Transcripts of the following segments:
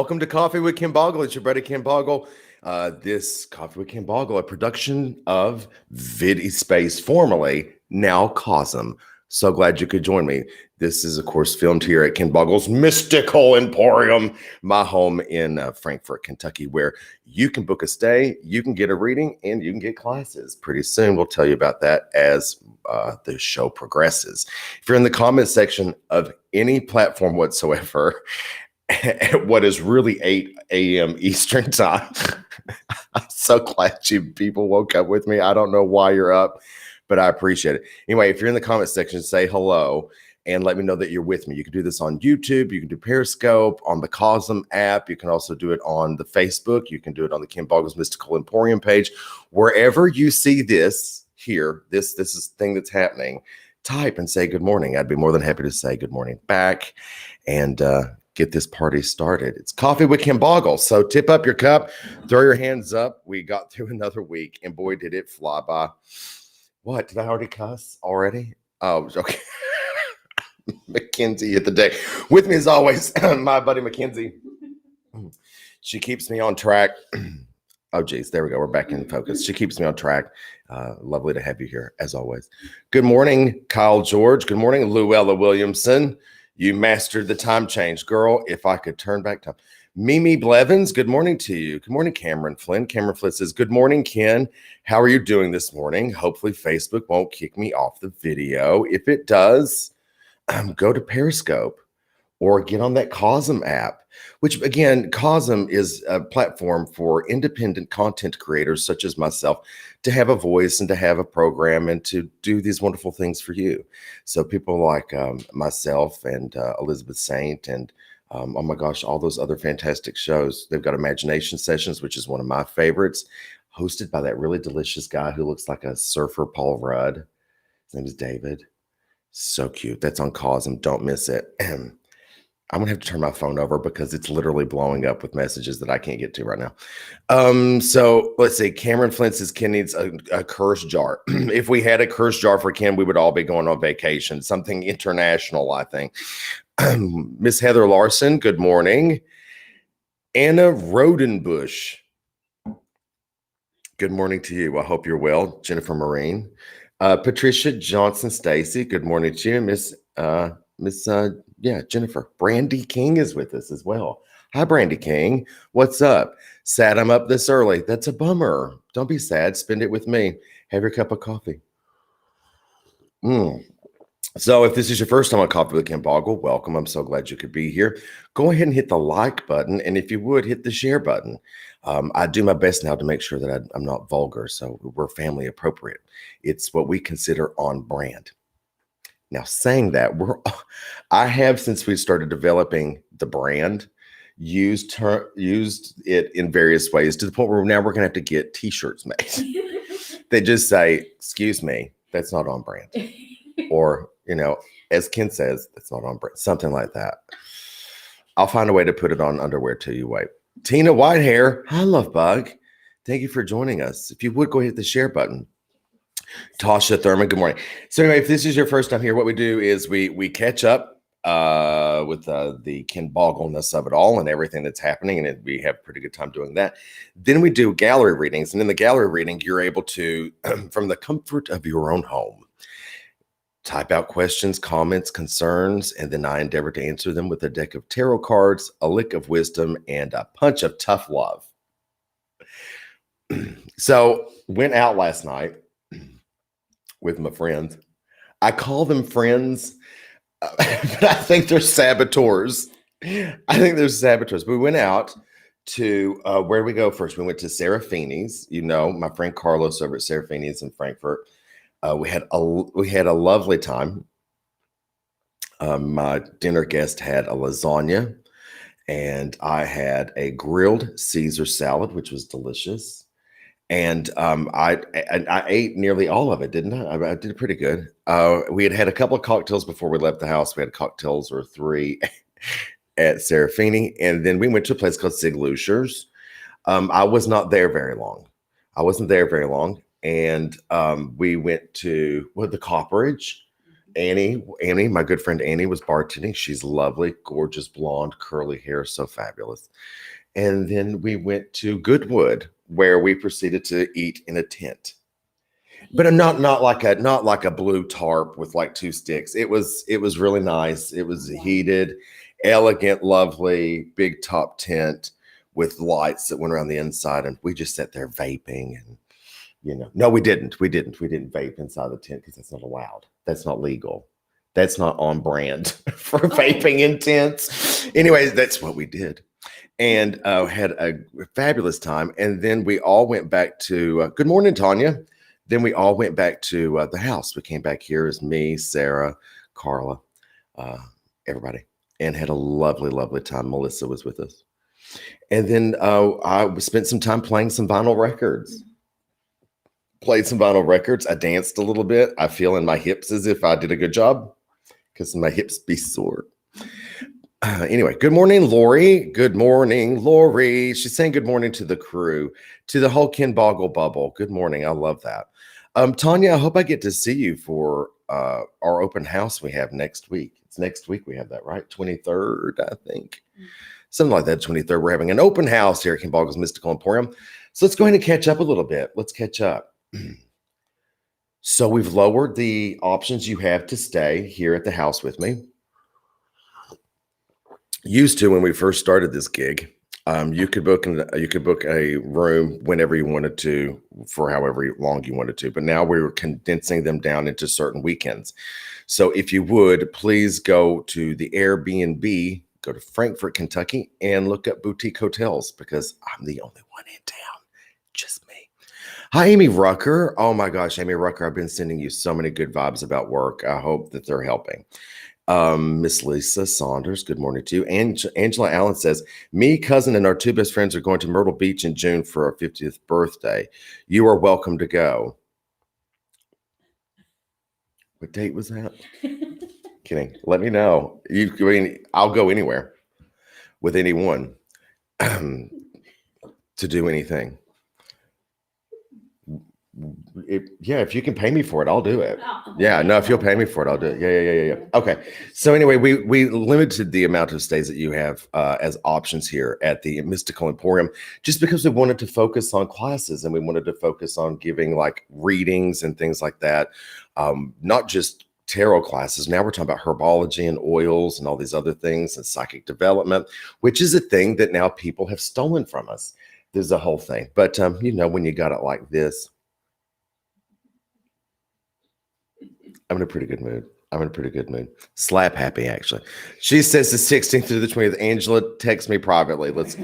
Welcome to Coffee with Ken Boggle. It's your buddy Ken Boggle. This Coffee with Ken Boggle, a production of VidiSpace, formerly now Cosm. So glad you could join me. This is, of course, filmed here at Ken Boggle's Mystical Emporium, my home in Frankfort, Kentucky, where you can book a stay, you can get a reading, and you can get classes. Pretty soon, we'll tell you about that as the show progresses. If you're in the comment section of any platform whatsoever, at what is really 8 a.m. Eastern time. I'm so glad you people woke up with me. I don't know why you're up, but I appreciate it. Anyway, if you're in the comment section, say hello and let me know that you're with me. You can do this on YouTube. You can do Periscope, on the Cosm app. You can also do it on the Facebook. You can do it on the Ken Boggle's Mystical Emporium page. Wherever you see this here, this is thing that's happening, type and say good morning. I'd be more than happy to say good morning back and get this party started. It's Coffee with Ken Boggle. So tip up your cup, throw your hands up. We got through another week, and boy, did it fly by. What? Did I already cuss already? Oh, okay. Mackenzie at the day. With me as always, my buddy Mackenzie. She keeps me on track. Oh, geez. There we go. We're back in focus. She keeps me on track. Lovely to have you here, as always. Good morning, Kyle George. Good morning, Luella Williamson. You mastered the time change, girl. If I could turn back time. Mimi Blevins, good morning to you. Good morning, Cameron Flynn. Cameron Flynn says, good morning, Ken. How are you doing this morning? Hopefully Facebook won't kick me off the video. If it does, go to Periscope or get on that Cosm app, which again, Cosm is a platform for independent content creators such as myself to have a voice and to have a program and to do these wonderful things for you. So people like myself and Elizabeth Saint and oh my gosh, all those other fantastic shows. They've got Imagination Sessions, which is one of my favorites, hosted by that really delicious guy who looks like a surfer, Paul Rudd. His name is David. So cute. That's on Cosm. Don't miss it. I'm going to have to turn my phone over because it's literally blowing up with messages that I can't get to right now. So let's see. Cameron Flint says Ken needs a curse jar. If we had a curse jar for Ken, we would all be going on vacation. Something international, I think. Miss Heather Larson, good morning. Anna Rodenbush. Good morning to you. I hope you're well. Jennifer Marine. Patricia Johnson Stacy, good morning to you. Miss Jennifer. Brandy King is with us as well. Hi, Brandy King. What's up? Sad I'm up this early. That's a bummer. Don't be sad. Spend it with me. Have your cup of coffee. So if this is your first time on Coffee with Ken Boggle, welcome. I'm so glad you could be here. Go ahead and hit the like button. And if you would, hit the share button. I do my best now to make sure that I'm not vulgar. So we're family appropriate. It's what we consider on brand. Now, saying that, I have, since we started developing the brand, used it in various ways to the point where now we're going to have to get T-shirts made. They just say, excuse me, that's not on brand. Or, as Ken says, that's not on brand. Something like that. I'll find a way to put it on underwear too. You wait. Tina Whitehair, hi, Love Bug. Thank you for joining us. If you would, go hit the share button. Tasha Thurman, good morning. So anyway, if this is your first time here, what we do is we catch up with the Ken Boggleness of it all and everything that's happening, and we have a pretty good time doing that. Then we do gallery readings, and in the gallery reading, you're able to, from the comfort of your own home, type out questions, comments, concerns, and then I endeavor to answer them with a deck of tarot cards, a lick of wisdom, and a punch of tough love. So went out last night with my friends. I call them friends, but I think they're saboteurs. But we went out to, where did we go first? We went to Serafini's, my friend Carlos over at Serafini's in Frankfurt. We had a lovely time. My dinner guest had a lasagna, and I had a grilled Caesar salad, which was delicious. And I ate nearly all of it, didn't I? I did pretty good. We had a couple of cocktails before we left the house. We had cocktails or 3 at Serafini, and then we went to a place called Sig Lucer's. I was not there very long. And we went to the Copperidge, Annie, my good friend Annie was bartending. She's lovely, gorgeous, blonde, curly hair, so fabulous. And then we went to Goodwood, where we proceeded to eat in a tent. But not like a blue tarp with like two sticks. It was really nice. It was heated, elegant, lovely, big top tent with lights that went around the inside, and we just sat there vaping. And no, we didn't vape inside the tent because that's not allowed. That's not legal. That's not on brand for vaping in tents. Anyways, that's what we did, and had a fabulous time. And then we all went back to good morning, Tanya. Then we all went back to the house. We came back here as me, Sarah, Carla, uh, everybody, and had a lovely, lovely time. Melissa was with us. And then I spent some time playing some vinyl records. Played some vinyl records. I danced a little bit. I feel in my hips as if I did a good job because my hips be sore. Anyway, good morning, Lori. Good morning, Lori. She's saying good morning to the crew, to the whole Ken Boggle bubble. Good morning. I love that. Tanya, I hope I get to see you for our open house we have next week. It's next week we have that, right? 23rd, I think. Something like that, 23rd. We're having an open house here at Ken Boggle's Mystical Emporium. So let's go ahead and catch up a little bit. Let's catch up. So we've lowered the options you have to stay here at the house with me. Used to, when we first started this gig, you could book a room whenever you wanted to for however long you wanted to. But now we're condensing them down into certain weekends. So if you would, please go to the Airbnb, go to Frankfort, Kentucky, and look up boutique hotels because I'm the only one in town. Just me. Hi, Amy Rucker. Oh my gosh, Amy Rucker, I've been sending you so many good vibes about work. I hope that they're helping. Miss Lisa Saunders, good morning to you. Angela Allen says, me, cousin, and our two best friends are going to Myrtle Beach in June for our 50th birthday. You are welcome to go. What date was that? Kidding. Let me know. I'll go anywhere with anyone to do anything. If you can pay me for it, I'll do it. Yeah, no, if you'll pay me for it, I'll do it. Yeah. Okay. So anyway, we limited the amount of stays that you have as options here at the Mystical Emporium, just because we wanted to focus on classes and we wanted to focus on giving like readings and things like that. Not just tarot classes. Now we're talking about herbology and oils and all these other things and psychic development, which is a thing that now people have stolen from us. There's a whole thing. But when you got it like this, I'm in a pretty good mood. Slap happy, actually. She says the 16th through the 20th. Angela, text me privately. Let's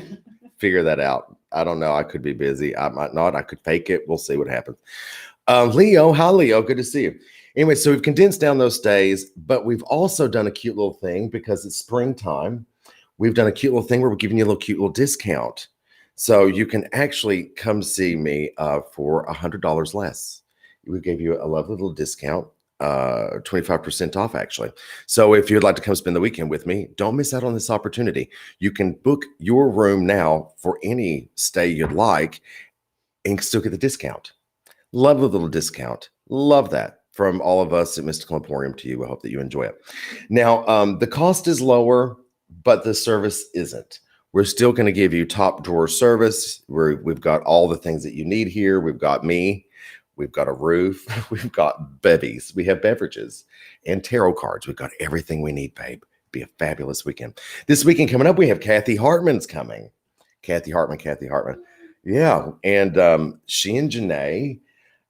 figure that out. I don't know. I could be busy. I might not. I could fake it. We'll see what happens. Leo, hi, Leo. Good to see you. Anyway, so we've condensed down those days, but we've also done a cute little thing because it's springtime. We've done a cute little thing where we're giving you a cute little discount. So you can actually come see me for $100 less. We gave you a lovely little discount. 25% off, actually. So if you'd like to come spend the weekend with me, don't miss out on this opportunity. You can book your room now for any stay you'd like and still get the discount. Love the little discount. Love that from all of us at Mystical Emporium to you. I hope that you enjoy it. Now, the cost is lower, but the service isn't. We're still going to give you top drawer service. We've got all the things that you need here. We've got me. We've got a roof. We've got bevies. We have beverages and tarot cards. We've got everything we need, babe. Be a fabulous weekend. This weekend coming up, we have Kathy Hartman's coming. Kathy Hartman. Yeah. And she and Janae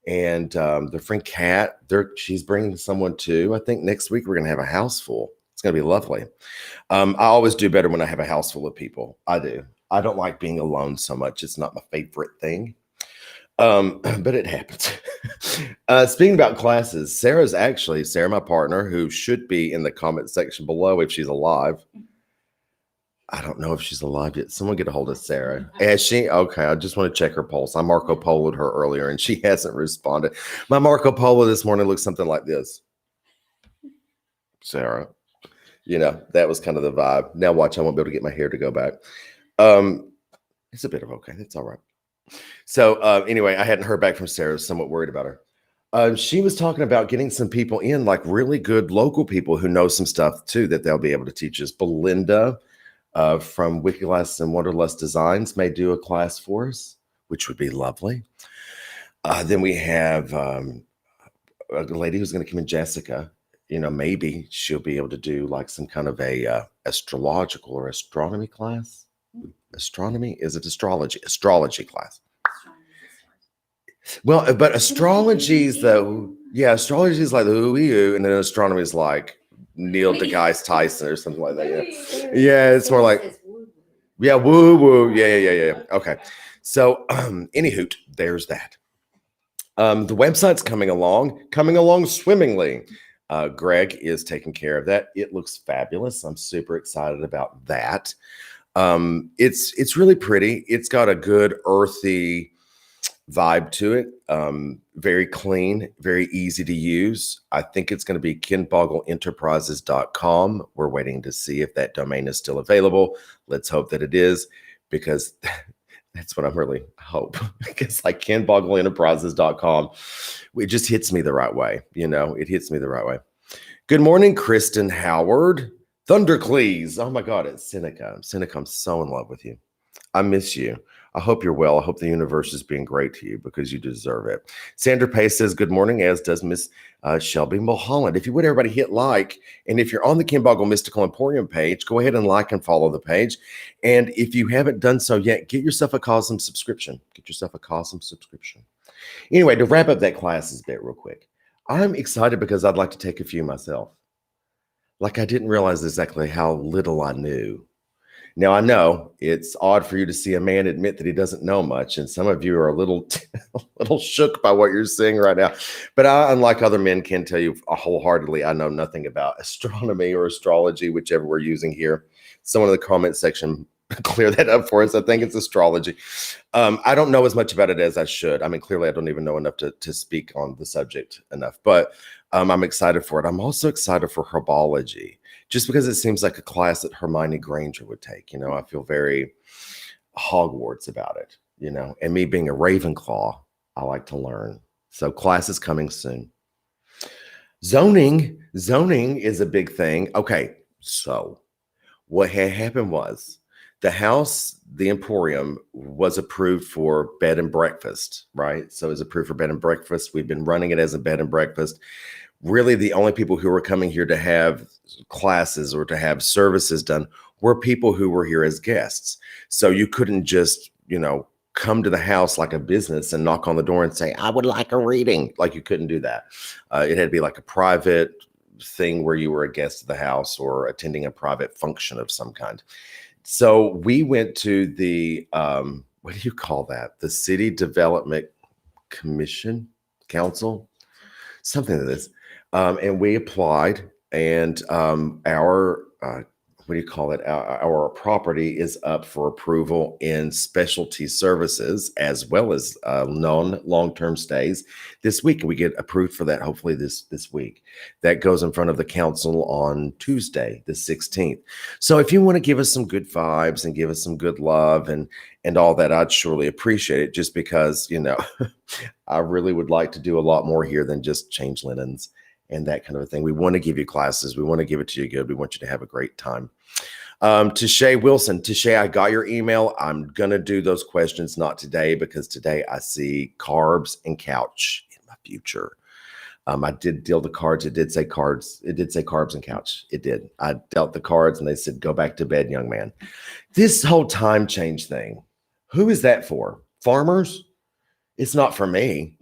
and their friend Kat, she's bringing someone too. I think next week we're going to have a house full. It's going to be lovely. I always do better when I have a house full of people. I do. I don't like being alone so much. It's not my favorite thing. But it happens. Speaking about classes, Sarah, my partner, who should be in the comment section below if she's alive. I don't know if she's alive yet. Someone get a hold of Sarah. Has she? Okay, I just want to check her pulse. I Marco Polo'd her earlier and she hasn't responded. My Marco Polo this morning looks something like this. Sarah, that was kind of the vibe. Now watch, I won't be able to get my hair to go back. It's a bit of okay. That's all right. So anyway, I hadn't heard back from Sarah. I was somewhat worried about her. She was talking about getting some people in, like really good local people who know some stuff too, that they'll be able to teach us. Belinda from Wikiless and Wonderlust Designs may do a class for us, which would be lovely. Then we have a lady who's going to come in, Jessica. Maybe she'll be able to do like some kind of a astrological or astronomy class. Astronomy, is it astrology class? Well, but astrology is astrology is like the ooh, and then astronomy is like Neil deGrasse Tyson or something like that. Yeah, it's more like woo woo. Yeah. Okay, so anywho, there's that. The website's coming along swimmingly. Greg is taking care of that. It looks fabulous. I'm super excited about that. It's really pretty. It's got a good earthy vibe to it. Very clean, very easy to use. I think it's going to be kenboggleenterprises.com. We're waiting to see if that domain is still available. Let's hope that it is, because that's what I really hope. It's like kenboggleenterprises.com. It just hits me the right way. It hits me the right way. Good morning, Kristen Howard. Thundercleese. Oh my God, it's Seneca. Seneca, I'm so in love with you. I miss you. I hope you're well. I hope the universe is being great to you, because you deserve it. Sandra Pace says, good morning, as does Miss Shelby Mulholland. If you would, everybody hit like. And if you're on the Ken Boggle Mystical Emporium page, go ahead and like and follow the page. And if you haven't done so yet, get yourself a Cosm subscription. Anyway, to wrap up that classes bit real quick, I'm excited because I'd like to take a few myself. Like, I didn't realize exactly how little I knew. Now, I know it's odd for you to see a man admit that he doesn't know much, and some of you are a little shook by what you're seeing right now. But I, unlike other men, can tell you wholeheartedly, I know nothing about astronomy or astrology, whichever we're using here. Someone in the comment section clear that up for us. I think it's astrology. I don't know as much about it as I should. I mean, clearly, I don't even know enough to speak on the subject enough, but I'm excited for it. I'm also excited for herbology, just because it seems like a class that Hermione Granger would take. I feel very Hogwarts about it, and me being a Ravenclaw, I like to learn. So class is coming soon. Zoning is a big thing. Okay, so what had happened was the house, the Emporium, was approved for bed and breakfast, right? So it was approved for bed and breakfast. We've been running it as a bed and breakfast. Really, the only people who were coming here to have classes or to have services done were people who were here as guests. So you couldn't just, come to the house like a business and knock on the door and say, I would like a reading. Like, you couldn't do that. It had to be like a private thing where you were a guest of the house or attending a private function of some kind. So we went to the, what do you call that? The City Development Council, something like this. And we applied, and our what do you call it? Our property is up for approval in specialty services as well as long-term stays this week. We get approved for that hopefully this week. That goes in front of the council on Tuesday, the 16th. So if you want to give us some good vibes and give us some good love and all that, I'd surely appreciate it, just because, I really would like to do a lot more here than just change linens and that kind of a thing. We want to give you classes. We want to give it to you good. We want you to have a great time. Tashay Wilson. Tashay, I got your email. I'm going to do those questions, not today, because today I see carbs and couch in my future. I did deal the cards. It did say cards. It did say carbs and couch. It did. I dealt the cards and they said, go back to bed, young man. This whole time change thing, who is that for? Farmers? It's not for me.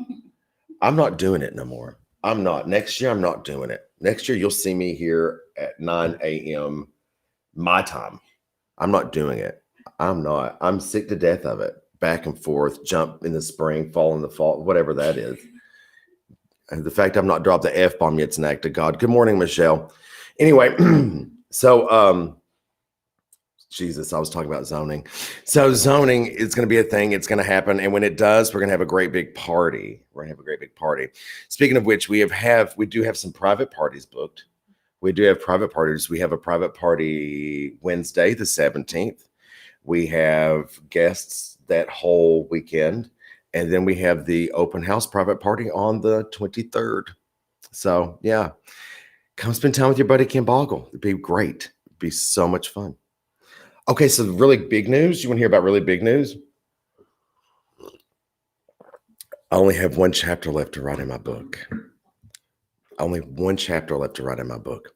I'm not doing it no more. I'm not. Next year, I'm not doing it. Next year, you'll see me here at 9 a.m. my time. I'm not doing it. I'm not. I'm sick to death of it. Back and forth, jump in the spring, fall in the fall, whatever that is. And the fact I've not dropped the F-bomb yet's an act of God. Good morning, Michelle. Anyway, so Jesus, I was talking about zoning. So zoning is going to be a thing. It's going to happen. And when it does, we're going to have a great big party. We're going to have a great big party. Speaking of which, we do have some private parties booked. We do have private parties. We have a private party Wednesday, the 17th. We have guests that whole weekend. And then we have the open house private party on the 23rd. So yeah, come spend time with your buddy Ken Boggle. It'd be great. It'd be so much fun. Okay, so really big news. You want to hear about really big news? I only have one chapter left to write in my book. Only one chapter left to write in my book.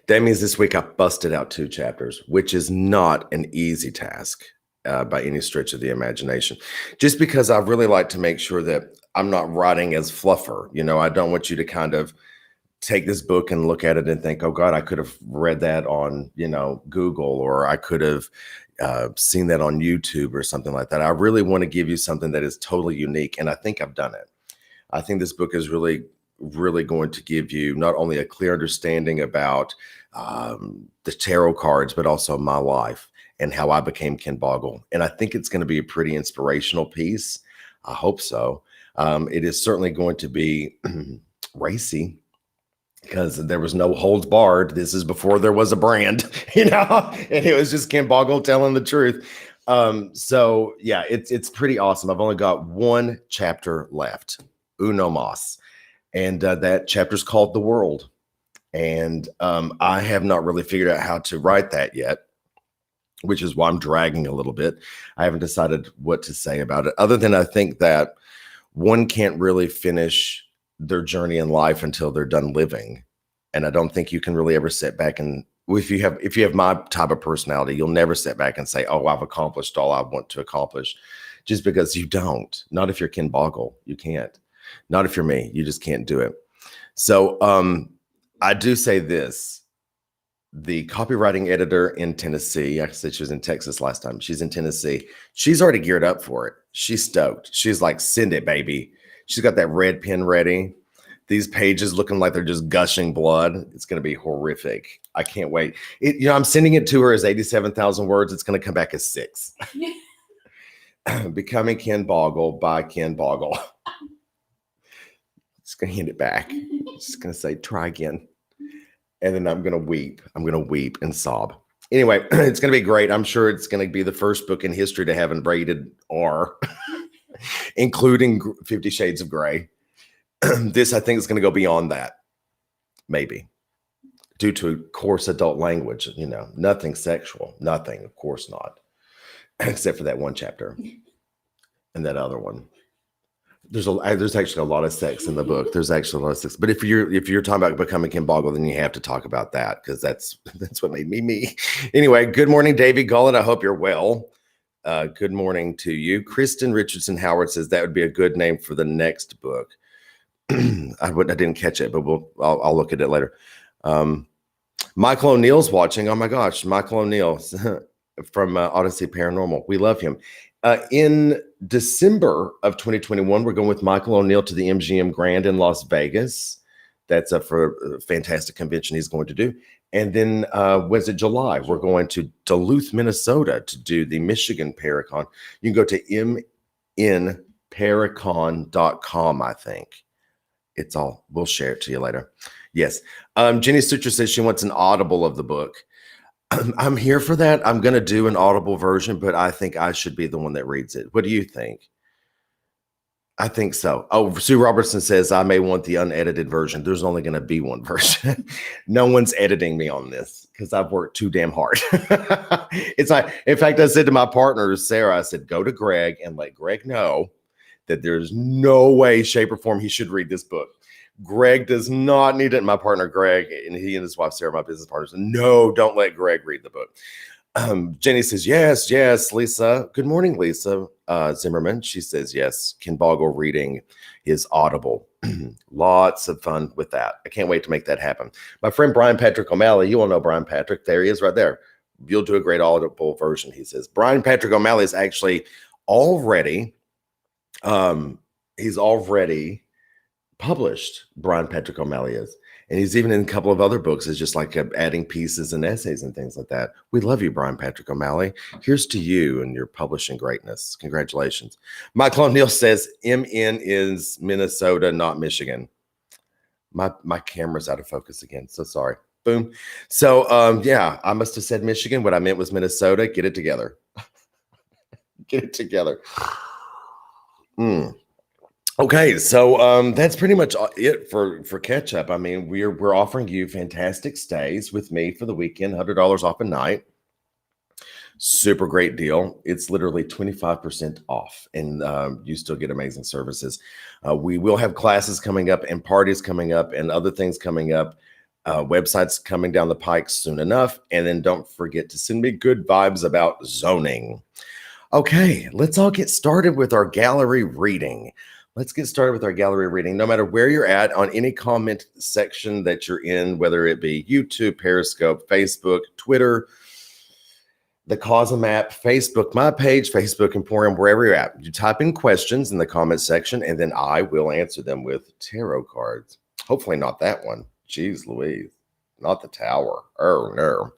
That means this week I busted out 2 chapters, which is not an easy task by any stretch of the imagination. Just because I really like to make sure that I'm not writing as fluffer. You know, I don't want you to kind of take this book and look at it and think, oh God, I could have read that on, you know, Google, or I could have seen that on YouTube or something like that. I really want to give you something that is totally unique. And I think I've done it. I think this book is really going to give you not only a clear understanding about the tarot cards, but also my life and how I became Ken Boggle. And I think it's going to be a pretty inspirational piece. I hope so. It is certainly going to be racy, because there was no holds barred. This is before there was a brand, you know, and it was just Ken Boggle telling the truth. So yeah, it's pretty awesome. I've only got 1 chapter left, uno mas, and that chapter is called The World. And I have not really figured out how to write that yet, which is why I'm dragging a little bit. I haven't decided what to say about it, other than I think that one can't really finish their journey in life until they're done living. And I don't think you can really ever sit back and, if you have my type of personality, you'll never sit back and say, oh, I've accomplished all I want to accomplish, just because you don't. Not if you're Ken Boggle, you can't. Not if you're me, you just can't do it. So I do say this. The copywriting editor in Tennessee, I said she was in Texas last time. She's in Tennessee. She's already geared up for it. She's stoked. She's like, send it, baby. She's got that red pen ready. These pages looking like they're just gushing blood. It's going to be horrific. I can't wait. I'm sending it to her as 87,000 words. It's going to come back as 6. Becoming Ken Boggle by Ken Boggle. Just going to hand it back. Just going to say, try again. And then I'm going to weep. I'm going to weep and sob. Anyway, it's going to be great. I'm sure it's going to be the first book in history to have a rated R, including 50 Shades of Grey. This, I think, is going to go beyond that, maybe, due to coarse adult language. You know, nothing sexual, nothing, of course not, except for that 1 chapter and that other one. There's actually a lot of sex in the book. There's actually a lot of sex. But if you're talking about becoming Ken Boggle, then you have to talk about that, because that's what made me me. Anyway, good morning, Davey Gullet. I hope you're well. Good morning to you. Kristen Richardson Howard says that would be a good name for the next book. I didn't catch it, but I'll look at it later. Michael O'Neill's watching. Oh my gosh, Michael O'Neill from Odyssey Paranormal. We love him. In December of 2021, we're going with Michael O'Neill to the MGM Grand in Las Vegas. That's for a fantastic convention he's going to do. And then was it July? We're going to Duluth, Minnesota to do the Michigan Paracon. You can go to mnparacon.com, I think. It's all, we'll share it to you later. Yes. Jenny Sutra says she wants an audible of the book. I'm here for that. I'm going to do an audible version, but I think I should be the one that reads it. What do you think? I think so. Oh, Sue Robertson says I may want the unedited version. There's only going to be one version. No one's editing me on this because I've worked too damn hard. It's like, in fact, I said to my partner, Sarah, I said, go to Greg and let Greg know that there's no way, shape, or form he should read this book. Greg does not need it. My partner, Greg, and he and his wife, Sarah, my business partners, no, don't let Greg read the book. Jenny says, yes, Lisa. Good morning, Lisa Zimmerman. She says, yes, Ken Boggle reading is audible. Lots of fun with that. I can't wait to make that happen. My friend, Brian Patrick O'Malley, you all know Brian Patrick. There he is right there. You'll do a great audible version, he says. Brian Patrick O'Malley is actually already... he's already published. Brian Patrick O'Malley is, and he's even in a couple of other books. It's just like adding pieces and essays and things like that. We love you, Brian Patrick O'Malley. Here's to you and your publishing greatness. Congratulations. Michael O'Neill says MN is Minnesota, not Michigan. My camera's out of focus again. So sorry. Boom. So yeah, I must have said Michigan. What I meant was Minnesota. Get it together. Get it together. Mm. Okay, so that's pretty much it for catch up. I mean, we're offering you fantastic stays with me for the weekend, $100 off a night. Super great deal. It's literally 25% off, and you still get amazing services. We will have classes coming up, and parties coming up, and other things coming up. Websites coming down the pike soon enough. And then don't forget to send me good vibes about zoning. Okay, let's all get started with our gallery reading. Let's get started with our gallery reading. No matter where you're at on any comment section that you're in, whether it be YouTube, Periscope, Facebook, Twitter, the Cosm app, Facebook, my page, Facebook Emporium, wherever you're at, you type in questions in the comment section, and then I will answer them with tarot cards. Hopefully not that one. Jeez Louise, not the tower. Oh, no.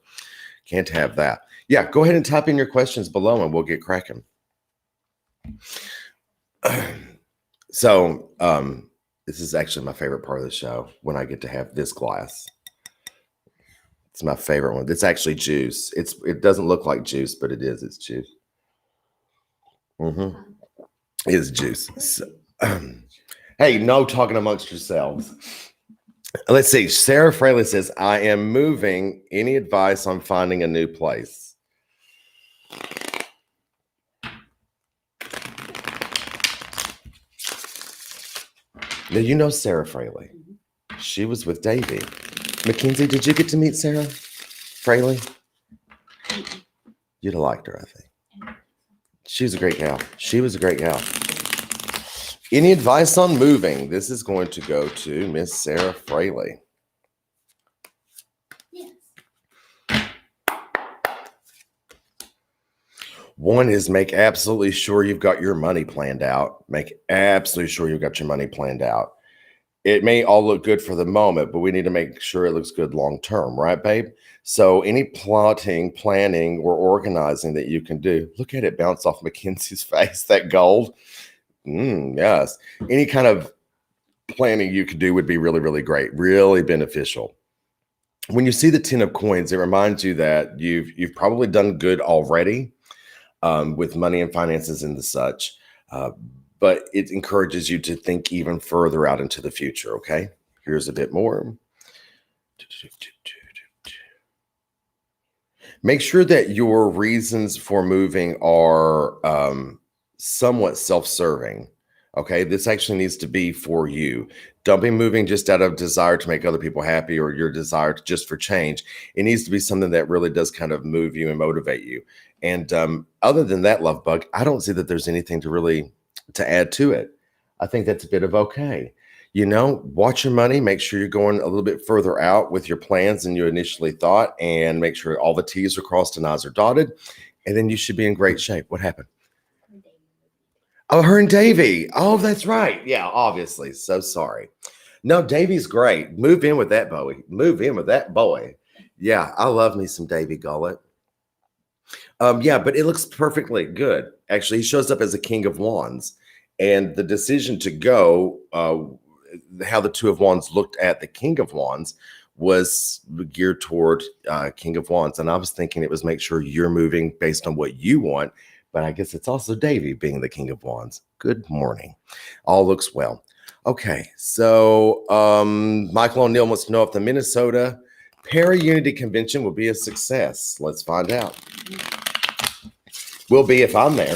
Can't have that. Yeah, go ahead and type in your questions below and we'll get cracking. So, this is actually my favorite part of the show, when I get to have this glass. It's my favorite one. It's actually juice. It doesn't look like juice, but it is. It's juice. It's juice. So, hey, no talking amongst yourselves. Let's see. Sarah Fraley says, I am moving. Any advice on finding a new place? Now, you know Sarah Fraley. She was with Davey. Mackenzie, did you get to meet Sarah Fraley? You'd have liked her, I think. She was a great gal. She was a great gal. Any advice on moving? This is going to go to Miss Sarah Fraley. Yes. One is make absolutely sure you've got your money planned out. Make absolutely sure you've got your money planned out. It may all look good for the moment, but we need to make sure it looks good long term, right, babe? So any plotting, planning, or organizing that you can do, look at it bounce off Mackenzie's face, that gold. Yes. Any kind of planning you could do would be really, really great, really beneficial. When you see the 10 of coins, it reminds you that you've probably done good already with money and finances and the such. But it encourages you to think even further out into the future, okay? Here's a bit more. Make sure that your reasons for moving are somewhat self-serving, okay? This actually needs to be for you. Don't be moving just out of desire to make other people happy or your desire just for change. It needs to be something that really does kind of move you and motivate you. And other than that, love bug, I don't see that there's anything to add to it. I think that's a bit of okay. You know, watch your money, make sure you're going a little bit further out with your plans than you initially thought, and make sure all the T's are crossed and I's are dotted, and then you should be in great shape. What happened? Oh, her and Davey. Oh, that's right. Yeah, obviously. So sorry. No, Davey's great. Move in with that boy. Move in with that boy. Yeah, I love me some Davey Gullet. Yeah, but it looks perfectly good. Actually, he shows up as a King of Wands, and the decision to go, how the Two of Wands looked at the King of Wands was geared toward King of Wands. And I was thinking it was make sure you're moving based on what you want, but I guess it's also Davey being the King of Wands. Good morning. All looks well. Okay, so Michael O'Neill wants to know if the Minnesota Para-Unity Convention will be a success. Let's find out. Will be if I'm there.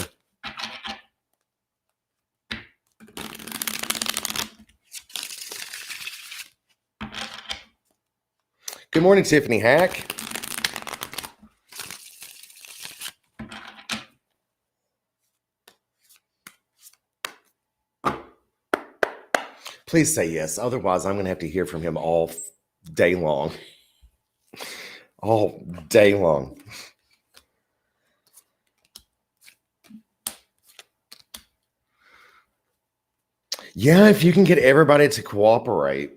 Good morning, Tiffany Hack. Please say yes. Otherwise, I'm going to have to hear from him all day long. All day long. Yeah, if you can get everybody to cooperate.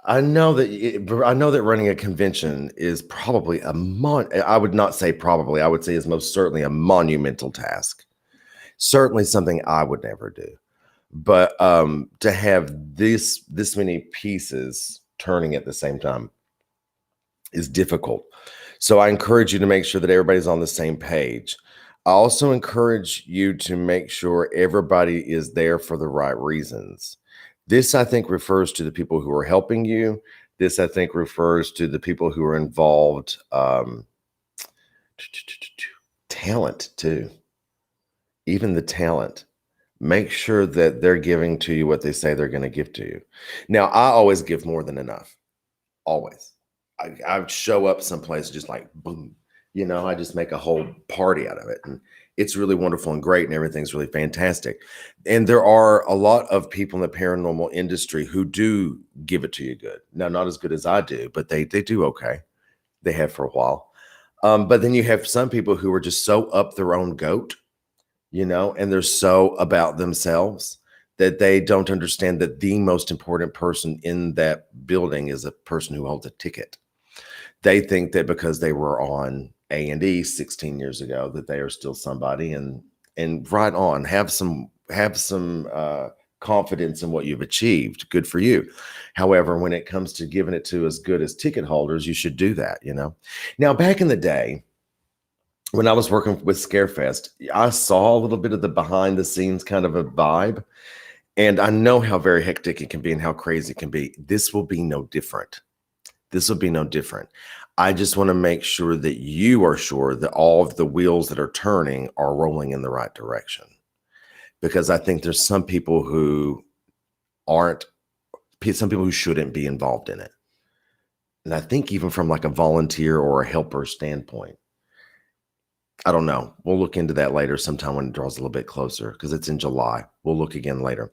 I know that running a convention is probably I would not say probably, I would say is most certainly a monumental task. Certainly something I would never do. But to have this many pieces turning at the same time is difficult. So I encourage you to make sure that everybody's on the same page. I also encourage you to make sure everybody is there for the right reasons. This, I think, refers to the people who are helping you. This, I think, refers to the people who are involved. Talent, too. Even the talent. Make sure that they're giving to you what they say they're going to give to you. Now, I always give more than enough. Always. I show up someplace just like boom, I just make a whole party out of it. And it's really wonderful and great, and everything's really fantastic. And there are a lot of people in the paranormal industry who do give it to you good. Now, not as good as I do, but they do okay. They have for a while. But then you have some people who are just so up their own goat, and they're so about themselves that they don't understand that the most important person in that building is a person who holds a ticket. They think that because they were on A&E 16 years ago that they are still somebody, and right on, have some confidence in what you've achieved. Good for you. However, when it comes to giving it to as good as ticket holders, you should do that. Now, back in the day, when I was working with Scarefest, I saw a little bit of the behind the scenes kind of a vibe. And I know how very hectic it can be and how crazy it can be. This will be no different. This will be no different. I just want to make sure that you are sure that all of the wheels that are turning are rolling in the right direction. Because I think there's some people who shouldn't be involved in it. And I think even from like a volunteer or a helper standpoint. I don't know. We'll look into that later sometime when it draws a little bit closer, because it's in July. We'll look again later.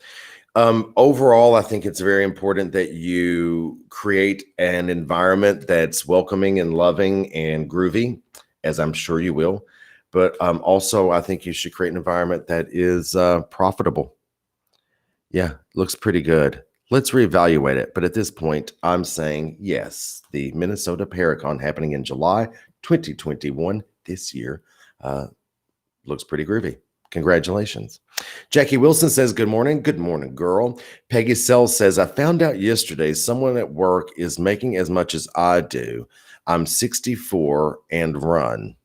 Overall, I think it's very important that you create an environment that's welcoming and loving and groovy, as I'm sure you will. But also, I think you should create an environment that is profitable. Yeah, looks pretty good. Let's reevaluate it. But at this point, I'm saying yes, the Minnesota Paracon happening in July 2021 this year looks pretty groovy. Congratulations. Jackie Wilson says, good morning. Good morning, girl. Peggy Sells says, I found out yesterday someone at work is making as much as I do. I'm 64 and run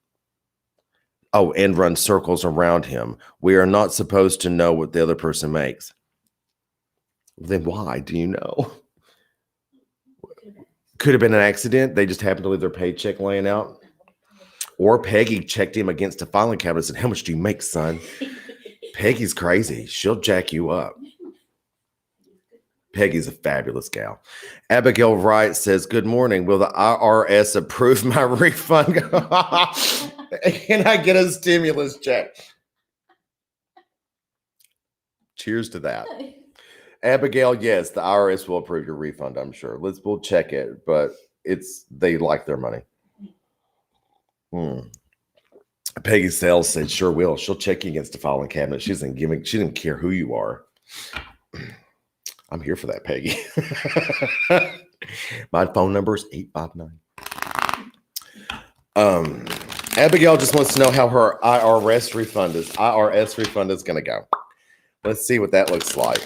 circles around him. We are not supposed to know what the other person makes. Then why do you know? Could have been an accident. They just happened to leave their paycheck laying out. Or Peggy checked him against a filing cabinet and said, how much do you make, son? Peggy's crazy. She'll jack you up. Peggy's a fabulous gal. Abigail Wright says, good morning. Will the IRS approve my refund? Can I get a stimulus check? Cheers to that. Abigail, yes, the IRS will approve your refund, I'm sure. We'll check it, but they like their money. Peggy Sales said, sure will. She'll check you against the filing cabinet. She didn't care who you are. I'm here for that, Peggy. My phone number is 859. Abigail just wants to know how her IRS refund is going to go. Let's see what that looks like.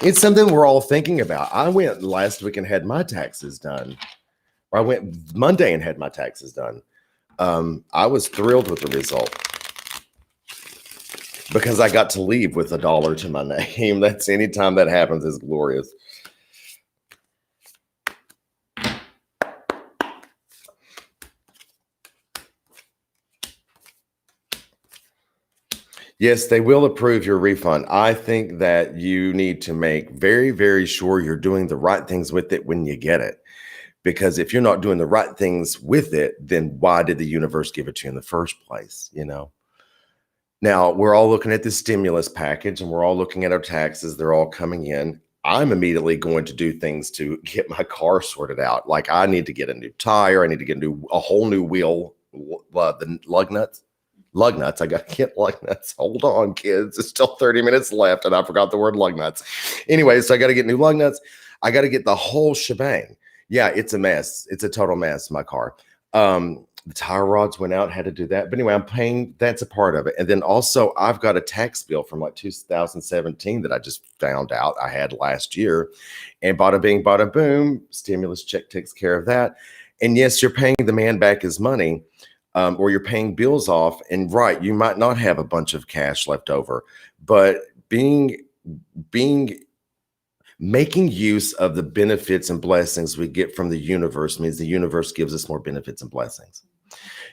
It's something we're all thinking about. I went last week and had my taxes done. Or I went Monday and had my taxes done. I was thrilled with the result because I got to leave with $1 to my name. That's anytime that happens is glorious. Yes, they will approve your refund. I think that you need to make very, very sure you're doing the right things with it when you get it. Because if you're not doing the right things with it, then why did the universe give it to you in the first place? Now, we're all looking at the stimulus package and we're all looking at our taxes. They're all coming in. I'm immediately going to do things to get my car sorted out. Like I need to get a new tire. I need to get a whole new wheel, the lug nuts. I got to get lug nuts. Hold on, kids. It's still 30 minutes left and I forgot the word lug nuts. Anyway, so I got to get new lug nuts. I got to get the whole shebang. Yeah, it's a mess. It's a total mess, my car. The tire rods went out, had to do that. But anyway, I'm paying. That's a part of it. And then also I've got a tax bill from like 2017 that I just found out I had last year. And bada bing, bada boom, stimulus check takes care of that. And yes, you're paying the man back his money. or you're paying bills off, and right, you might not have a bunch of cash left over, but being making use of the benefits and blessings we get from the universe means the universe gives us more benefits and blessings.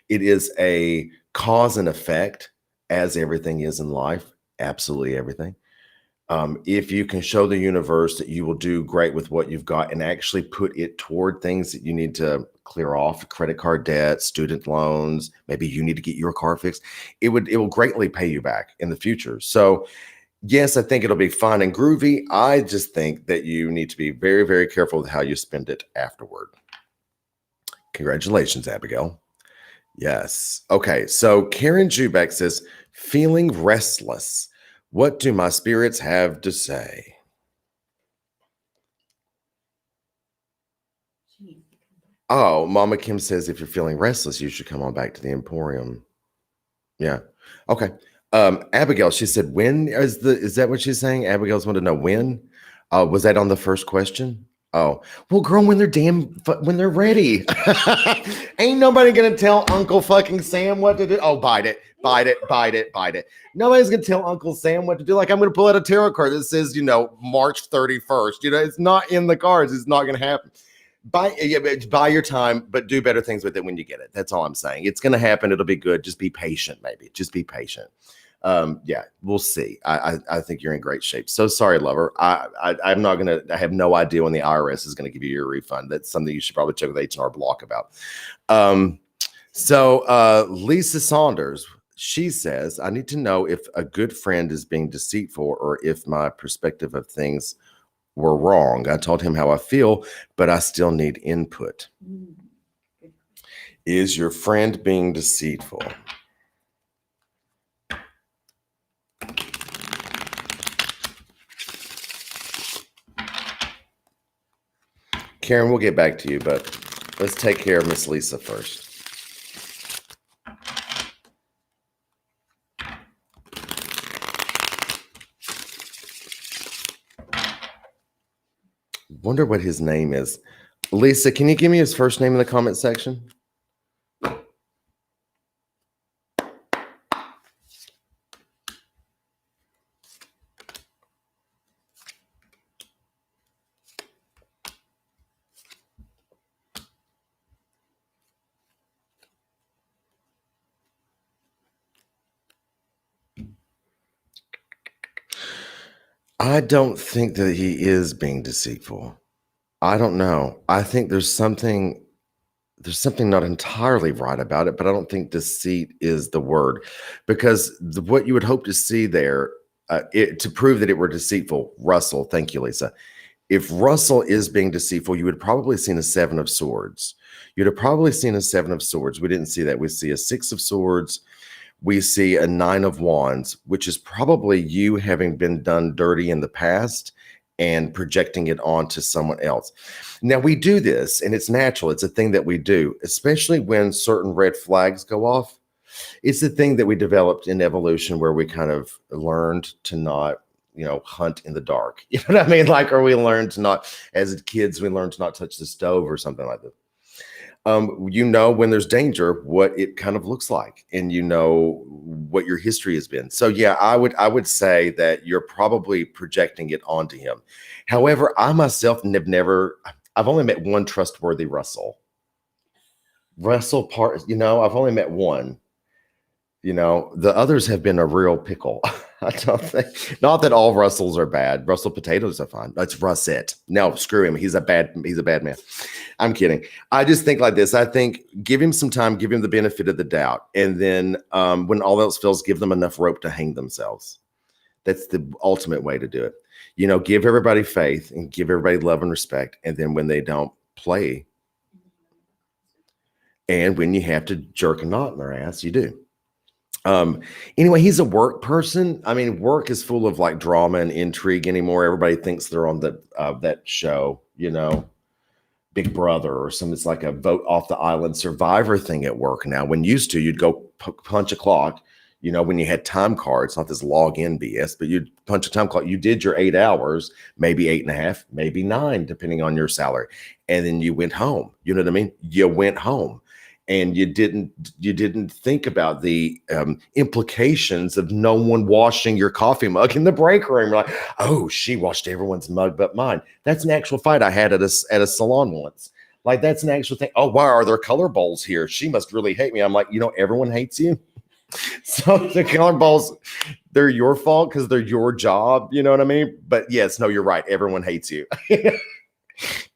It is a cause and effect, as everything is in life, absolutely everything. If you can show the universe that you will do great with what you've got and actually put it toward things that you need to clear off, credit card debt, student loans, maybe you need to get your car fixed, it will greatly pay you back in the future. So yes, I think it'll be fun and groovy. I just think that you need to be very, very careful with how you spend it afterward. Congratulations, Abigail. Yes. Okay. So Karen Jubeck says, feeling restless. What do my spirits have to say? Oh, Mama Kim says, if you're feeling restless, you should come on back to the Emporium. Yeah. Okay. Abigail, she said, when is that what she's saying? Abigail's want to know when? Was that on the first question? Oh, well, girl, when they're ready. Ain't nobody gonna tell Uncle fucking Sam what to do. Oh, bite it. Nobody's gonna tell Uncle Sam what to do. Like, I'm gonna pull out a tarot card that says, March 31st. It's not in the cards. It's not gonna happen. Buy your time, but do better things with it when you get it. That's all I'm saying. It's gonna happen. It'll be good. Just be patient, maybe. Just be patient. Yeah, we'll see. I think you're in great shape. So sorry, lover. I'm not gonna. I have no idea when the IRS is gonna give you your refund. That's something you should probably check with H&R Block about. So Lisa Saunders, she says, I need to know if a good friend is being deceitful or if my perspective of things were wrong. I told him how I feel, but I still need input. Is your friend being deceitful? Karen, we'll get back to you, but let's take care of Miss Lisa first. Wonder what his name is. Lisa, can you give me his first name in the comment section? I don't think that he is being deceitful. I don't know. I think there's something not entirely right about it, but I don't think deceit is the word, because what you would hope to see there, to prove that it were deceitful, Russell, thank you, Lisa. If Russell is being deceitful, you would probably seen a 7 of swords. You'd have probably seen a 7 of swords. We didn't see that. We see a 6 of swords. We see a 9 of wands, which is probably you having been done dirty in the past and projecting it onto someone else. Now, we do this, and it's natural. It's a thing that we do, especially when certain red flags go off. It's the thing that we developed in evolution where we kind of learned to not, hunt in the dark. You know what I mean? Like, or we learned to not, as kids, we learned to not touch the stove or something like that. When there's danger, what it kind of looks like, and what your history has been. So yeah, I would say that you're probably projecting it onto him. However, I myself I've only met one trustworthy Russell part. I've only met one. The others have been a real pickle. I don't think, not that all Russells are bad. Russell potatoes are fine. That's Russett. No, screw him. He's a bad man. I'm kidding. I just think like this. I think give him some time, give him the benefit of the doubt. And then when all else fails, give them enough rope to hang themselves. That's the ultimate way to do it. Give everybody faith and give everybody love and respect. And then when they don't, play. And when you have to jerk a knot in their ass, you do. Anyway, he's a work person. I mean, work is full of like drama and intrigue anymore. Everybody thinks they're on that show, Big Brother or something. It's like a vote off the island survivor thing at work now. When used to, you'd go punch a clock, when you had time cards, not this login BS, but you'd punch a time clock. You did your 8 hours, maybe 8.5, maybe 9, depending on your salary. And then you went home. You know what I mean? You went home. and you didn't think about the implications of no one washing your coffee mug in the break room. You're like, oh, she washed everyone's mug but mine. That's an actual fight I had at a salon once. Like, that's an actual thing. Oh, why are there color bowls here? She must really hate me. I'm like, everyone hates you. So the color balls, they're your fault because they're your job. You know what I mean? But yes, no, you're right. Everyone hates you.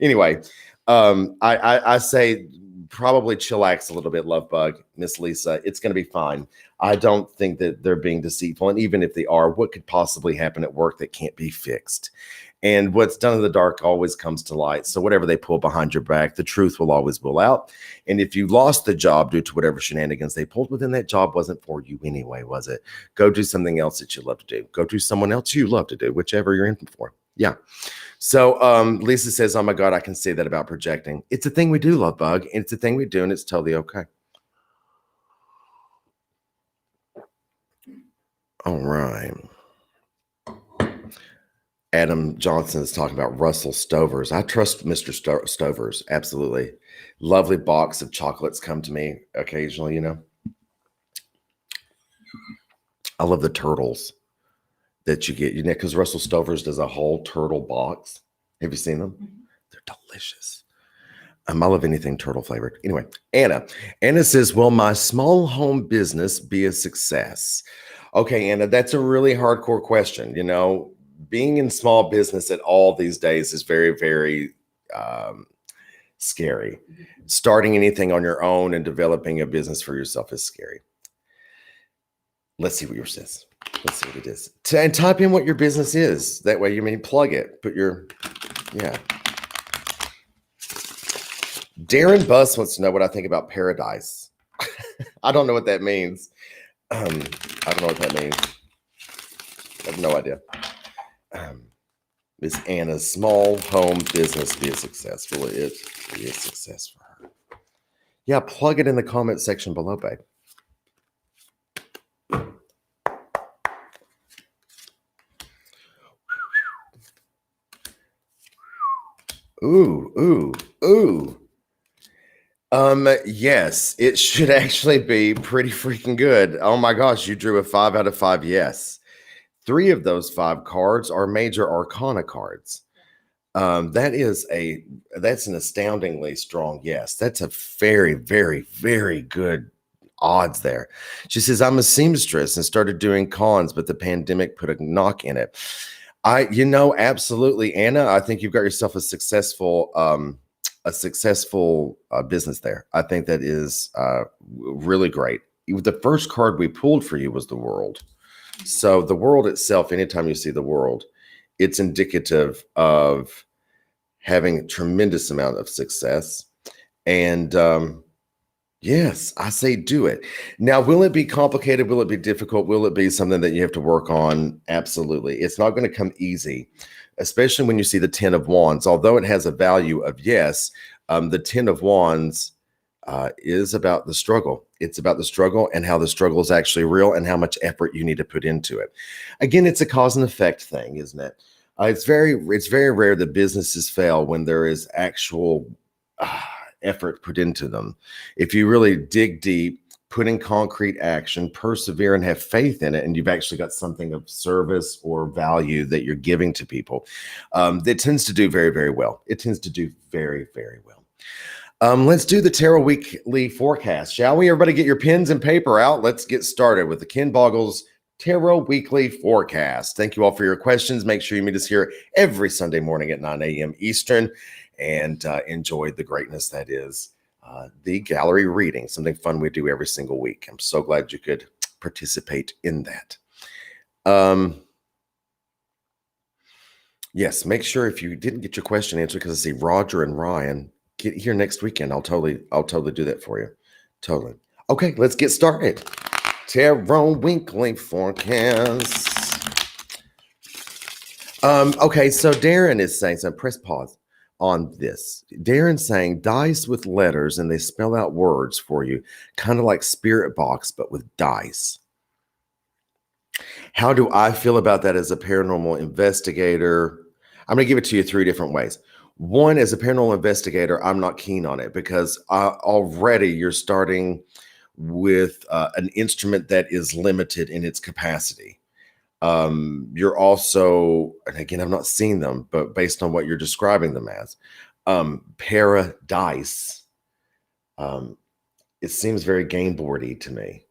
Anyway, I say probably chillax a little bit, love bug, Miss Lisa. It's going to be fine. I don't think that they're being deceitful. And even if they are, what could possibly happen at work that can't be fixed? And what's done in the dark always comes to light. So whatever they pull behind your back, the truth will always will out. And if you lost the job due to whatever shenanigans they pulled, well, then that job wasn't for you anyway, was it? Go do something else that you love to do. Go do someone else you love to do, whichever you're in for. Yeah. So Lisa says, oh my God, I can say that about projecting. It's a thing we do, love bug. And it's a thing we do, and it's totally okay. All right. Adam Johnson is talking about Russell Stovers. I trust Mr. Stovers. Absolutely. Lovely box of chocolates come to me occasionally, I love the turtles that you get, because Russell Stovers does a whole turtle box. Have you seen them? Mm-hmm. They're delicious. I love anything turtle flavored. Anyway, Anna says, will my small home business be a success? Okay, Anna, that's a really hardcore question. Being in small business at all these days is very, very scary. Starting anything on your own and developing a business for yourself is scary. Let's see what yours says. Let's see what it is. And type in what your business is. That way, plug it. Darren Buss wants to know what I think about paradise. I don't know what that means. I don't know what that means. I have no idea. Miss Anna's small home business be a success. Will it be a success for her? Yeah, plug it in the comment section below, babe. Ooh. Yes, it should actually be pretty freaking good. Oh my gosh, you drew a 5 out of 5. Yes. 3 of those 5 cards are major arcana cards. That's an astoundingly strong yes. That's a very, very, very good odds there. She says, I'm a seamstress and started doing cons, but the pandemic put a knock in it. Absolutely, Anna. I think you've got yourself a successful business there. I think that is really great. The first card we pulled for you was the world. So the world itself, anytime you see the world, it's indicative of having a tremendous amount of success. And yes, I say do it. Now, will it be complicated? Will it be difficult? Will it be something that you have to work on? Absolutely. It's not going to come easy, especially when you see the 10 of Wands. Although it has a value of yes, the 10 of Wands is about the struggle. It's about the struggle and how the struggle is actually real and how much effort you need to put into it. Again, it's a cause and effect thing, isn't it? It's very rare that businesses fail when there is actual effort put into them. If you really dig deep, put in concrete action, persevere, and have faith in it, and you've actually got something of service or value that you're giving to people, that tends to do very, very well. It tends to do very, very well. Let's do the Tarot Weekly Forecast, shall we? Everybody get your pens and paper out. Let's get started with the Ken Boggle's Tarot Weekly Forecast. Thank you all for your questions. Make sure you meet us here every Sunday morning at 9 a.m. Eastern and enjoy the greatness that is the gallery reading, something fun we do every single week. I'm so glad you could participate in that. Yes, make sure if you didn't get your question answered, because I see Roger and Ryan, get here next weekend. I'll totally do that for you. Totally. Okay, let's get started. Tarot Weekly Forecast. Okay, so Darren is saying, so press pause on this. Darren's saying dice with letters and they spell out words for you, kind of like Spirit Box, but with dice. How do I feel about that as a paranormal investigator? I'm going to give it to you 3 different ways. One, as a paranormal investigator, I'm not keen on it because already you're starting with an instrument that is limited in its capacity. You're also, and again, I've not seen them, but based on what you're describing them as, paradise. It seems very game boardy to me.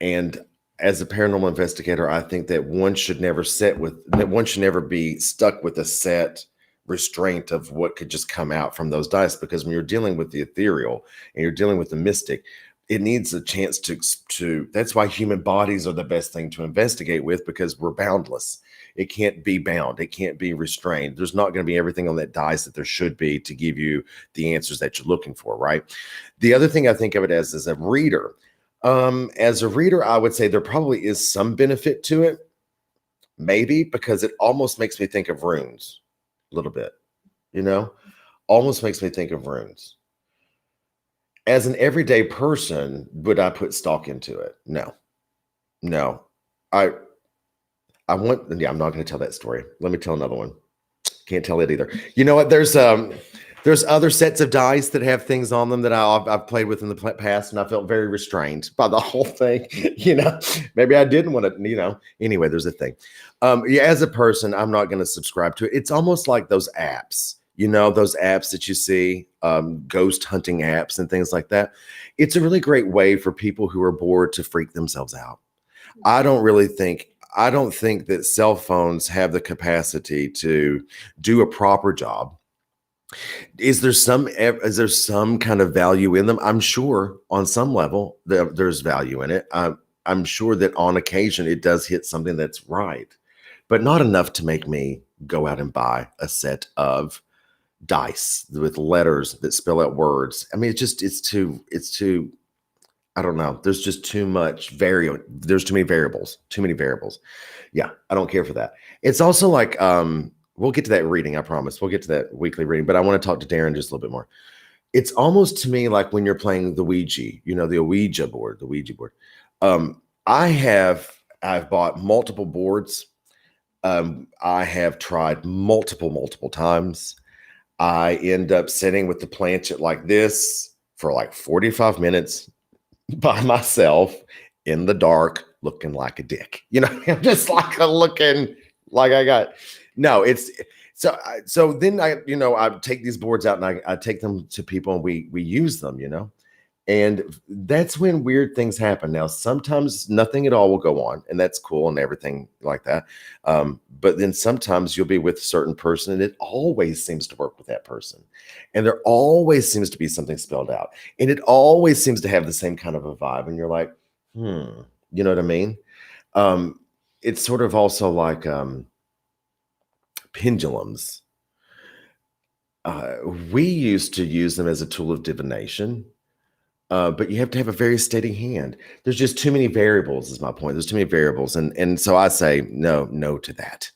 And as a paranormal investigator, I think that one should never be stuck with a set restraint of what could just come out from those dice. Because when you're dealing with the ethereal and you're dealing with the mystic, it needs a chance to that's why human bodies are the best thing to investigate with, because we're boundless. It can't be bound. It can't be restrained. There's not going to be everything on that dice that there should be to give you the answers that you're looking for, right? The other thing I think of it as is a reader. As a reader, I would say there probably is some benefit to it, maybe, because it almost makes me think of runes a little bit, almost makes me think of runes. As an everyday person, would I put stock into it? No. I'm not going to tell that story. Let me tell another one. Can't tell it either. You know what? There's other sets of dice that have things on them that I've played with in the past, and I felt very restrained by the whole thing. Maybe I didn't want to, anyway, there's a thing. As a person, I'm not going to subscribe to it. It's almost like those apps, those apps that you see, ghost hunting apps and things like that. It's a really great way for people who are bored to freak themselves out. I don't think that cell phones have the capacity to do a proper job. Is there some kind of value in them? I'm sure on some level there's value in it. I'm sure that on occasion it does hit something that's right, but not enough to make me go out and buy a set of dice with letters that spell out words. I mean, it's too, I don't know. There's just too much there's too many variables. Yeah, I don't care for that. It's also like, we'll get to that reading, I promise. We'll get to that weekly reading, but I want to talk to Darren just a little bit more. It's almost to me like when you're playing the Ouija, the Ouija board. I've bought multiple boards. I have tried multiple times. I end up sitting with the planchette like this for like 45 minutes by myself in the dark, looking like a dick. I'm just looking like I got, no, it's so then I take these boards out and I take them to people and we use them, and that's when weird things happen. Now, sometimes nothing at all will go on, and that's cool and everything like that. But then sometimes you'll be with a certain person and it always seems to work with that person. And there always seems to be something spelled out. And it always seems to have the same kind of a vibe. And you're like, you know what I mean? It's sort of also like pendulums. We used to use them as a tool of divination. But you have to have a very steady hand. There's just too many variables, is my point. There's too many variables. And so I say, no to that.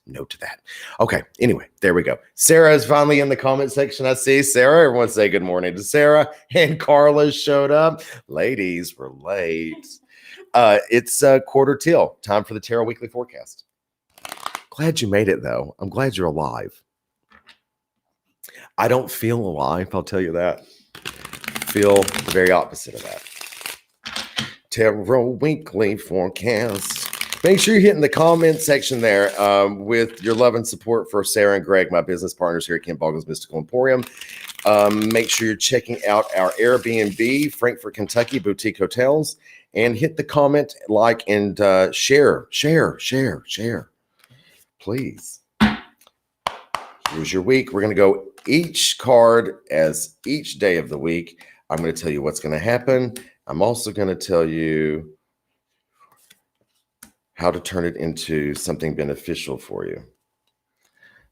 Okay. Anyway, there we go. Sarah is finally in the comment section. I see Sarah. Everyone say good morning to Sarah. And Carla showed up. Ladies, we're late. It's quarter till. Time for the Tarot Weekly Forecast. Glad you made it, though. I'm glad you're alive. I don't feel alive, I'll tell you that. Feel the very opposite of that. Tarot Weekly Forecast. Make sure you're hitting the comment section there with your love and support for Sarah and Greg, my business partners here at Ken Boggle's Mystical Emporium. Make sure you're checking out our Airbnb, Frankfort, Kentucky boutique hotels, and hit the comment, like, and share. Please. Here's your week. We're going to go each card as each day of the week. I'm going to tell you what's going to happen. I'm also going to tell you how to turn it into something beneficial for you.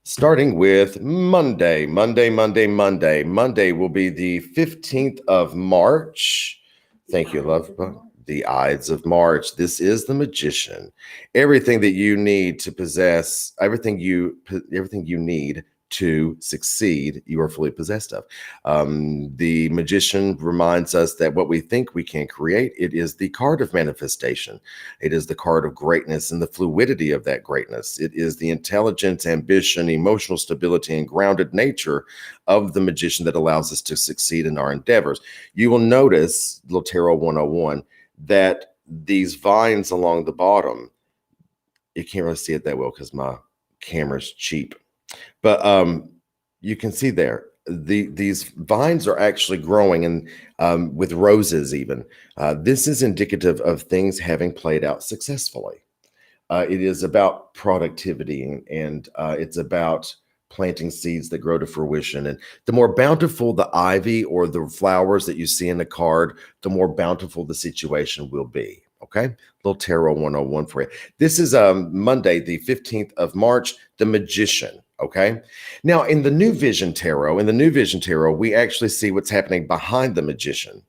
Starting with Monday. Monday will be the 15th of March. Thank you, love. The Ides of March. This is the Magician. Everything that you need to possess, everything you need to succeed, you are fully possessed of. The magician reminds us that what we think we can create, it is the card of manifestation. It is the card of greatness and the fluidity of that greatness. It is the intelligence, ambition, emotional stability, and grounded nature of the magician that allows us to succeed in our endeavors. You will notice, little Tarot 101, that these vines along the bottom, you can't really see it that well because my camera's cheap, but you can see there these vines are actually growing, and with roses even. This is indicative of things having played out successfully. It is about productivity, and it's about planting seeds that grow to fruition. And the more bountiful the ivy or the flowers that you see in the card, the more bountiful the situation will be. Okay, little Tarot 101 for you. This is Monday, the 15th of March, the Magician. Okay, now in the New Vision Tarot, we actually see what's happening behind the Magician.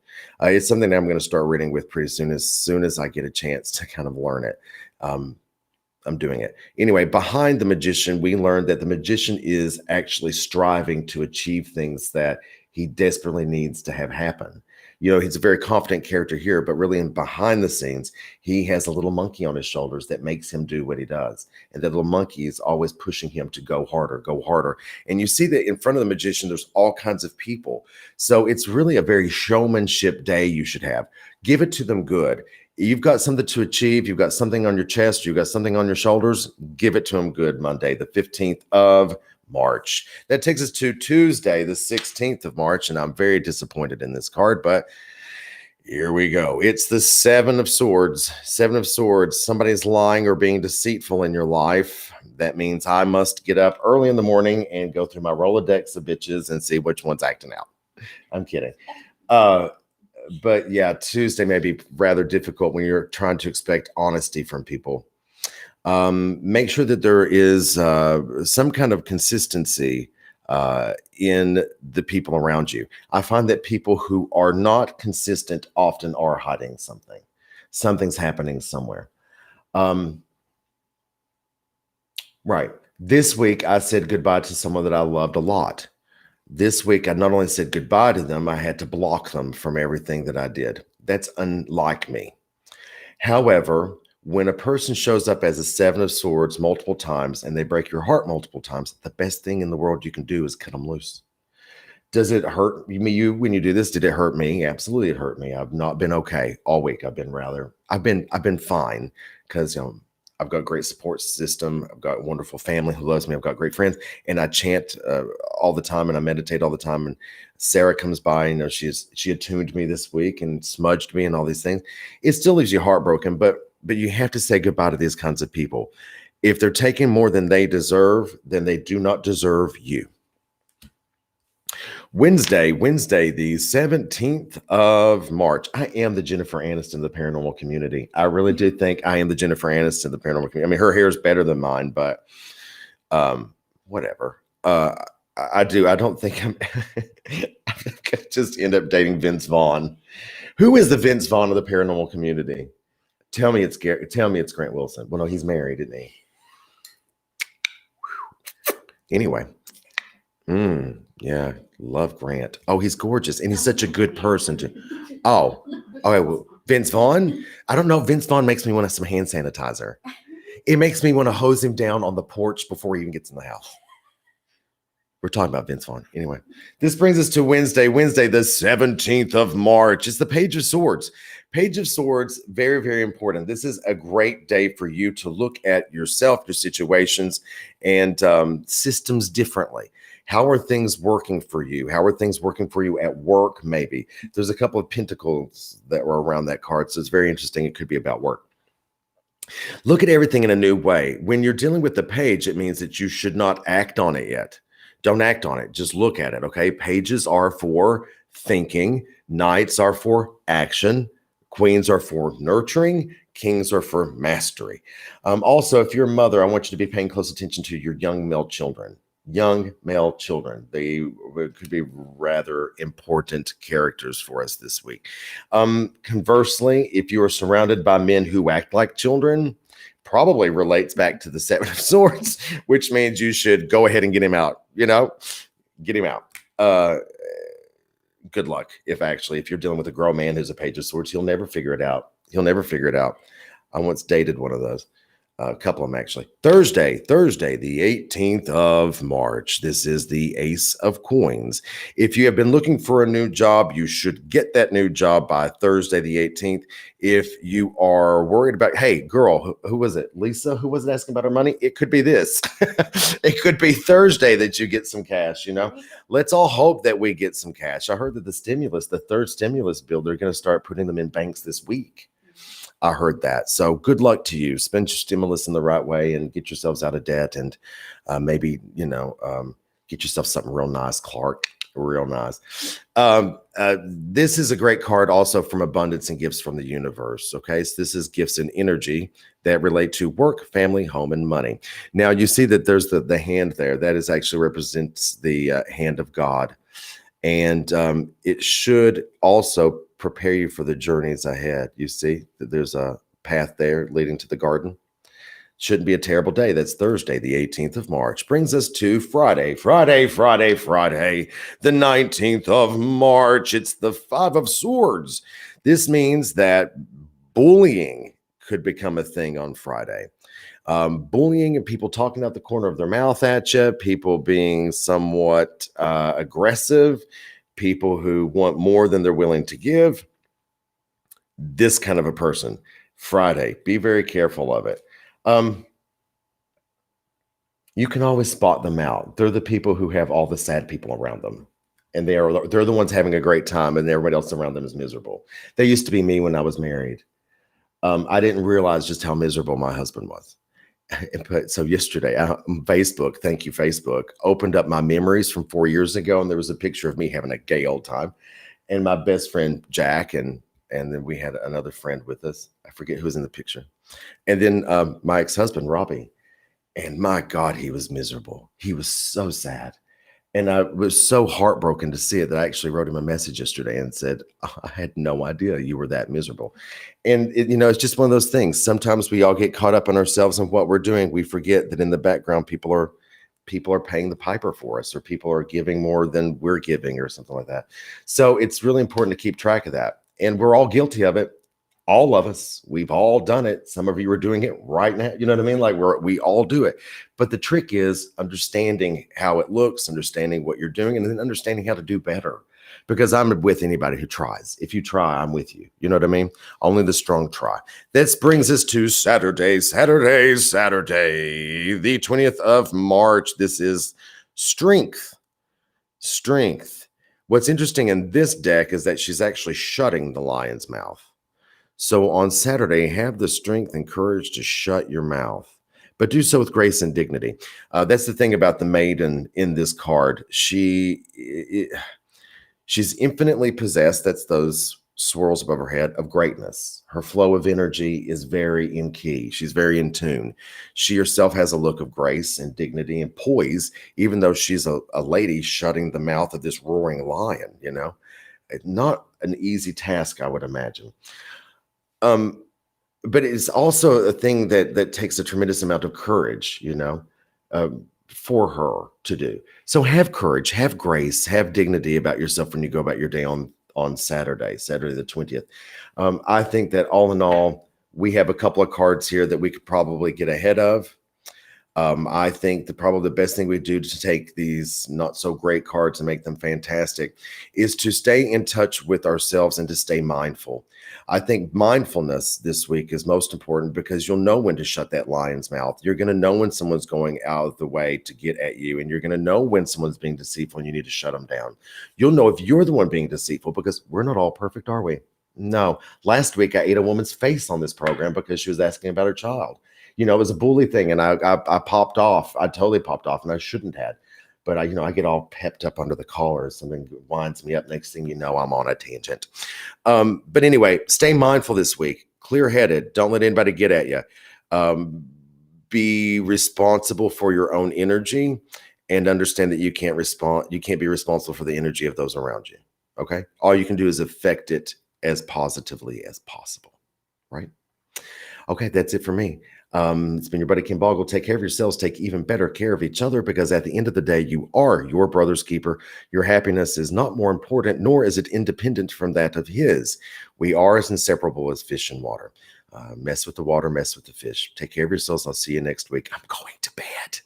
It's something that I'm going to start reading with pretty soon as I get a chance to kind of learn it. I'm doing it. Anyway, behind the magician, we learned that the magician is actually striving to achieve things that he desperately needs to have happen. You know, he's a very confident character here, but really in behind the scenes, he has a little monkey on his shoulders that makes him do what he does. And that little monkey is always pushing him to go harder, go harder. And you see that in front of the magician, there's all kinds of people. So it's really a very showmanship day you should have. Give it to them good. You've got something to achieve. You've got something on your chest. You've got something on your shoulders. Give it to them good Monday, the 15th of March. That takes us to Tuesday, the 16th of March. And I'm very disappointed in this card, but here we go. It's the Seven of Swords. Seven of Swords. Somebody's lying or being deceitful in your life. That means I must get up early in the morning and go through my Rolodex of bitches and see which one's acting out. I'm kidding. But yeah, Tuesday may be rather difficult when you're trying to expect honesty from people. Make sure that there is some kind of consistency in the people around you. I find that people who are not consistent often are hiding something. Something's happening somewhere. Right. This week, I said goodbye to someone that I loved a lot. This week, I not only said goodbye to them, I had to block them from everything that I did. That's unlike me. However, when a person shows up as a Seven of Swords multiple times and they break your heart multiple times, the best thing in the world you can do is cut them loose. Does it hurt you when you do this? Did it hurt me? Absolutely, it hurt me. I've not been okay all week. I've been fine because I've got a great support system. I've got a wonderful family who loves me. I've got great friends, and I chant all the time, and I meditate all the time. And Sarah comes by, she attuned me this week and smudged me and all these things. It still leaves you heartbroken, but you have to say goodbye to these kinds of people. If they're taking more than they deserve, then they do not deserve you. Wednesday, the 17th of March. I am the Jennifer Aniston of the paranormal community. I really do think I am the Jennifer Aniston of the paranormal community. I mean, her hair is better than mine, but whatever. I don't think I'm going to just end up dating Vince Vaughn. Who is the Vince Vaughn of the paranormal community? Tell me it's Grant Wilson. Well, no, he's married, isn't he? Anyway. Yeah, love Grant. Oh, he's gorgeous, and he's such a good person too. Oh, okay. Well, Vince Vaughn. I don't know. Vince Vaughn makes me want some hand sanitizer. It makes me want to hose him down on the porch before he even gets in the house. We're talking about Vince Vaughn. Anyway, this brings us to Wednesday, the 17th of March. It's the Page of Swords. Page of Swords, very, very important. This is a great day for you to look at yourself, your situations, and systems differently. How are things working for you? How are things working for you at work, maybe? There's a couple of pentacles that were around that card, so it's very interesting. It could be about work. Look at everything in a new way. When you're dealing with the page, it means that you should not act on it yet. Don't act on it. Just look at it, okay? Pages are for thinking. Knights are for action. Queens are for nurturing. Kings are for mastery. Also, if you're a mother, I want you to be paying close attention to your young male children. Young male children. They could be rather important characters for us this week. Conversely, if you are surrounded by men who act like children, probably relates back to the Seven of Swords, which means you should go ahead and get him out. get him out. Good luck. If you're dealing with a grown man who's a page of swords, he'll never figure it out. I once dated one of those. A couple of them, actually. Thursday, the 18th of March. This is the Ace of Coins. If you have been looking for a new job, you should get that new job by Thursday, the 18th. If you are worried about, hey, girl, who was it? Lisa, who wasn't asking about her money? It could be this. It could be Thursday that you get some cash, Let's all hope that we get some cash. I heard that the third stimulus bill, they're going to start putting them in banks this week. I heard that. So good luck to you. Spend your stimulus in the right way and get yourselves out of debt, and maybe, get yourself something real nice, Clark, real nice. This is a great card also from Abundance and Gifts from the Universe. Okay. So this is gifts and energy that relate to work, family, home, and money. Now you see that there's the hand there. That is actually represents the hand of God. And it should also prepare you for the journeys ahead. You see that there's a path there leading to the garden. Shouldn't be a terrible day. That's Thursday, the 18th of March. Brings us to Friday, the 19th of March. It's the Five of Swords. This means that bullying could become a thing on Friday. Bullying and people talking out the corner of their mouth at you, people being somewhat aggressive, people who want more than they're willing to give. This kind of a person. Friday, be very careful of it. You can always spot them out. They're the people who have all the sad people around them. And they're the ones having a great time, and everybody else around them is miserable. They used to be me when I was married. I didn't realize just how miserable my husband was. So yesterday, Facebook, thank you, Facebook, opened up my memories from 4 years ago, and there was a picture of me having a gay old time, and my best friend Jack, and then we had another friend with us. I forget who was in the picture, and then my ex-husband Robbie, and my God, he was miserable. He was so sad, and I was so heartbroken to see it that I actually wrote him a message yesterday and said, I had no idea you were that miserable. And it's just one of those things. Sometimes we all get caught up in ourselves and what we're doing. We forget that in the background, people are paying the piper for us, or people are giving more than we're giving, or something like that. So it's really important to keep track of that. And we're all guilty of it. All of us, we've all done it. Some of you are doing it right now. You know what I mean? Like we all do it. But the trick is understanding how it looks, understanding what you're doing, and then understanding how to do better. Because I'm with anybody who tries. If you try, I'm with you. You know what I mean? Only the strong try. This brings us to Saturday, the 20th of March. This is strength. What's interesting in this deck is that she's actually shutting the lion's mouth. So on Saturday, have the strength and courage to shut your mouth, but do so with grace and dignity. That's the thing about the maiden in this card. She's infinitely possessed. That's those swirls above her head of greatness. Her flow of energy is very in key. She's very in tune. She herself has a look of grace and dignity and poise, even though she's a lady shutting the mouth of this roaring lion, Not an easy task, I would imagine. But it's also a thing that takes a tremendous amount of courage, for her to do. So have courage, have grace, have dignity about yourself when you go about your day on Saturday the 20th. I think that all in all, we have a couple of cards here that we could probably get ahead of. I think probably the best thing we do to take these not so great cards and make them fantastic is to stay in touch with ourselves and to stay mindful. I think mindfulness this week is most important because you'll know when to shut that lion's mouth. You're going to know when someone's going out of the way to get at you, and you're going to know when someone's being deceitful and you need to shut them down. You'll know if you're the one being deceitful because we're not all perfect, are we? No. Last week, I ate a woman's face on this program because she was asking about her child. It was a bully thing, and I popped off. I totally popped off, and I shouldn't have. But I get all pepped up under the collar. Something winds me up. Next thing you know, I'm on a tangent. But anyway, stay mindful this week. Clear-headed. Don't let anybody get at you. Be responsible for your own energy, and understand that you can't be responsible for the energy of those around you. Okay? All you can do is affect it as positively as possible. Right? Okay, that's it for me. It's been your buddy Ken Boggle. Take care of yourselves. Take even better care of each other, because at the end of the day, you are your brother's keeper. Your happiness is not more important, nor is it independent from that of his. We are as inseparable as fish and water. Mess with the water, mess with the fish. Take care of yourselves. I'll see you next week. I'm going to bed.